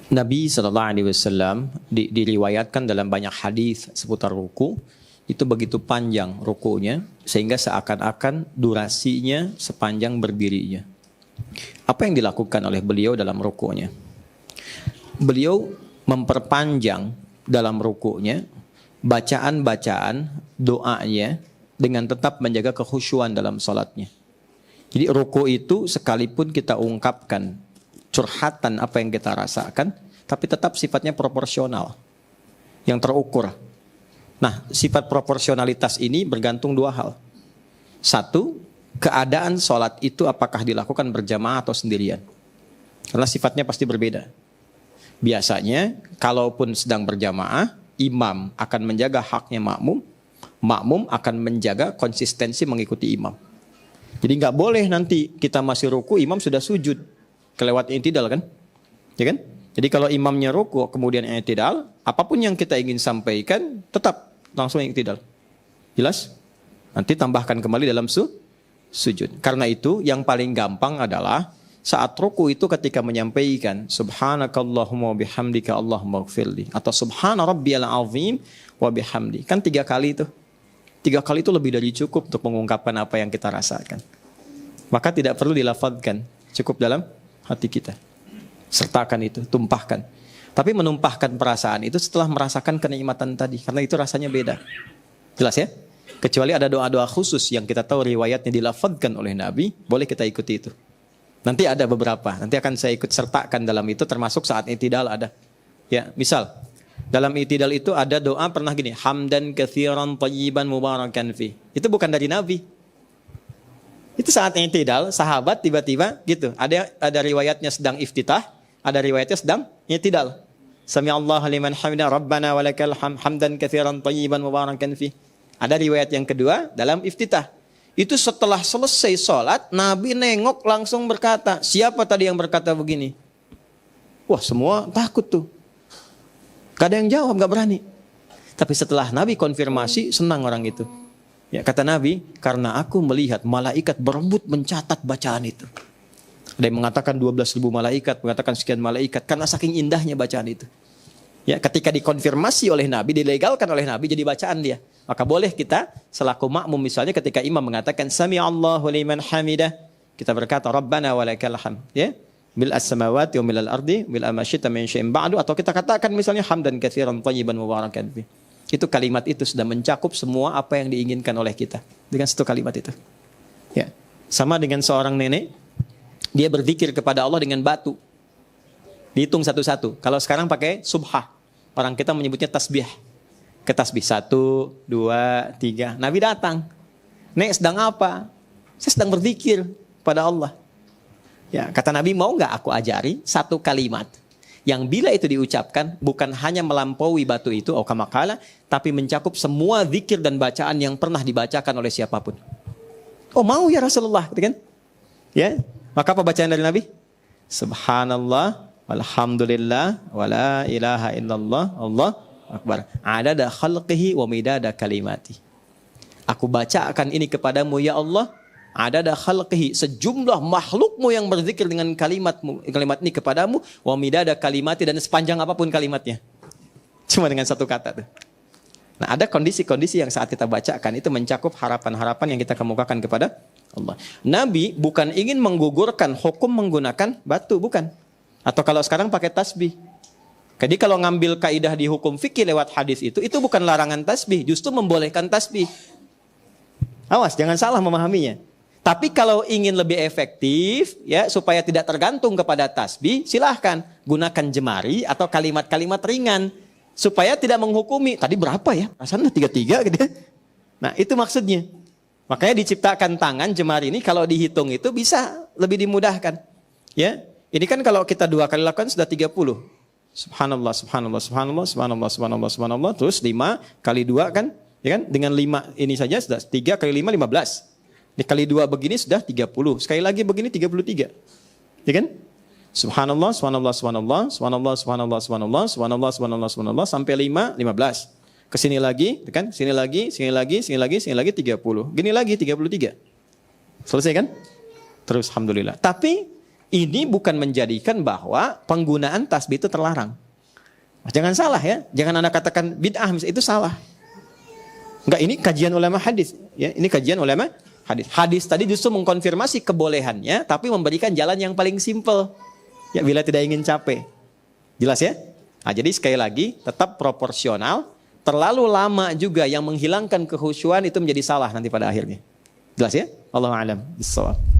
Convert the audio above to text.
Nabi SAW diriwayatkan dalam banyak hadis seputar ruku, itu begitu panjang rukunya sehingga seakan-akan durasinya sepanjang berdirinya. Apa yang dilakukan oleh beliau dalam rukunya? Beliau memperpanjang dalam rukunya bacaan-bacaan doanya dengan tetap menjaga kekhusyuan dalam salatnya. Jadi ruku itu sekalipun kita ungkapkan curhatan apa yang kita rasakan, tapi tetap sifatnya proporsional, yang terukur. Nah, sifat proporsionalitas ini bergantung dua hal. Satu, keadaan sholat itu apakah dilakukan berjamaah atau sendirian. Karena sifatnya pasti berbeda. Biasanya, kalaupun sedang berjamaah, imam akan menjaga haknya makmum, makmum akan menjaga konsistensi mengikuti imam. Jadi nggak boleh nanti kita masih ruku, imam sudah sujud. Kelewat i'tidal kan? Ya kan? Jadi kalau imamnya ruku kemudian i'tidal, apapun yang kita ingin sampaikan tetap langsung i'tidal. Jelas? Nanti tambahkan kembali dalam sujud. Karena itu yang paling gampang adalah saat ruku itu ketika menyampaikan subhanakallahumma bihamdika Allahumma ighfirli atau subhana rabbiyal azim wa bihamdi. Kan 3 kali itu. 3 kali itu lebih dari cukup untuk mengungkapkan apa yang kita rasakan. Maka tidak perlu dilafadzkan, cukup dalam hati kita. Sertakan itu, tumpahkan. Tapi menumpahkan perasaan itu setelah merasakan kenikmatan tadi. Karena itu rasanya beda. Jelas ya? Kecuali ada doa-doa khusus yang kita tahu riwayatnya dilafadzkan oleh Nabi, boleh kita ikuti itu. Nanti ada beberapa. Nanti akan saya ikut sertakan dalam itu, termasuk saat i'tidal ada. Ya, misal dalam i'tidal itu ada doa pernah gini, hamdan katsiran thayyiban mubarakan fi. Itu bukan dari Nabi. Itu saat i'tidal, sahabat tiba-tiba gitu. Ada riwayatnya sedang iftitah, ada riwayatnya sedang i'tidal. Sami Allahu liman hamidah, Rabbana walakal hamdan katsiran thayyiban mubarakan fi. Ada riwayat yang kedua dalam iftitah. Itu setelah selesai sholat, Nabi nengok langsung berkata, siapa tadi yang berkata begini? Wah, semua takut tuh. Gak ada yang jawab, gak berani. Tapi setelah Nabi konfirmasi, senang orang itu. Ya, kata Nabi, karena aku melihat malaikat berebut mencatat bacaan itu. Ada yang mengatakan 12.000 malaikat, mengatakan sekian malaikat, karena saking indahnya bacaan itu. Ya, ketika dikonfirmasi oleh Nabi, dilegalkan oleh Nabi, jadi bacaan dia. Maka boleh kita selaku makmum misalnya ketika imam mengatakan Sami Allahu liman hamidah, kita berkata Rabbana walakal hamd, ya. Bil as-samawati wa milal ardi bil amasyita min syai'in ba'du, atau kita katakan misalnya hamdan katsiran thayyiban mubarakan fi. Itu kalimat itu sudah mencakup semua apa yang diinginkan oleh kita dengan satu kalimat itu. Ya. Sama dengan seorang nenek, dia berzikir kepada Allah dengan batu. Dihitung satu-satu. Kalau sekarang pakai subhah. Orang kita menyebutnya tasbih. Ke tasbih 1, 2, 3. Nabi datang. Nek sedang apa? Saya sedang berzikir pada Allah. Ya, kata Nabi, mau nggak aku ajari satu kalimat yang bila itu diucapkan bukan hanya melampaui batu itu, kama qala, tapi mencakup semua zikir dan bacaan yang pernah dibacakan oleh siapapun. Oh, mau ya Rasulullah, gitu kan? Ya. Maka apa bacaan dari Nabi? Subhanallah, walhamdulillah, wala ilaha illallah, Allah akbar. Adada khalqihi wa midada kalimati. Aku bacakan ini kepadamu ya Allah, adada khalqihi, sejumlah makhlukmu yang berzikir dengan kalimat ini kepadamu, wa midada kalimati, dan sepanjang apapun kalimatnya. Cuma dengan satu kata tuh. Nah, ada kondisi-kondisi yang saat kita bacakan itu mencakup harapan-harapan yang kita kemukakan kepada Allah. Nabi bukan ingin menggugurkan hukum menggunakan batu, bukan. Atau kalau sekarang pakai tasbih. Jadi kalau ngambil kaidah di hukum fikih lewat hadis itu bukan larangan tasbih, justru membolehkan tasbih. Awas, jangan salah memahaminya. Tapi kalau ingin lebih efektif, ya supaya tidak tergantung kepada tasbih, silahkan gunakan jemari atau kalimat-kalimat ringan supaya tidak menghukumi. Tadi berapa ya? Rasanya 33 gitu. Nah, itu maksudnya. Makanya diciptakan tangan jemari ini kalau dihitung itu bisa lebih dimudahkan. Ya, ini kan kalau kita 2 kali lakukan sudah 30. Subhanallah, subhanallah, subhanallah, subhanallah, subhanallah, subhanallah. Terus 5 kali 2 kan? Ya kan? Dengan 5 ini saja sudah 3 kali 5, 15. Dikali 2 begini sudah 30. Sekali lagi begini 33. Ya kan? Subhanallah, subhanallah, subhanallah, subhanallah, subhanallah, subhanallah, subhanallah, subhanallah, subhanallah, sampai 5, 15. Kesini lagi, kan? Sini lagi, sini lagi, sini lagi, sini lagi 30. Gini lagi 33. Selesai kan? Terus alhamdulillah. Tapi Ini bukan menjadikan bahwa penggunaan tasbih itu terlarang. Jangan salah ya, jangan Anda katakan bid'ah itu salah. Enggak, ini kajian ulama hadis, ya. Ini kajian ulama hadis. Hadis tadi justru mengkonfirmasi kebolehannya, tapi memberikan jalan yang paling simpel. Ya, bila tidak ingin capek. Jelas ya? Nah, jadi sekali lagi tetap proporsional. Terlalu lama juga yang menghilangkan kekhusyuan itu menjadi salah nanti pada akhirnya. Jelas ya? Allahu a'lam bissawab.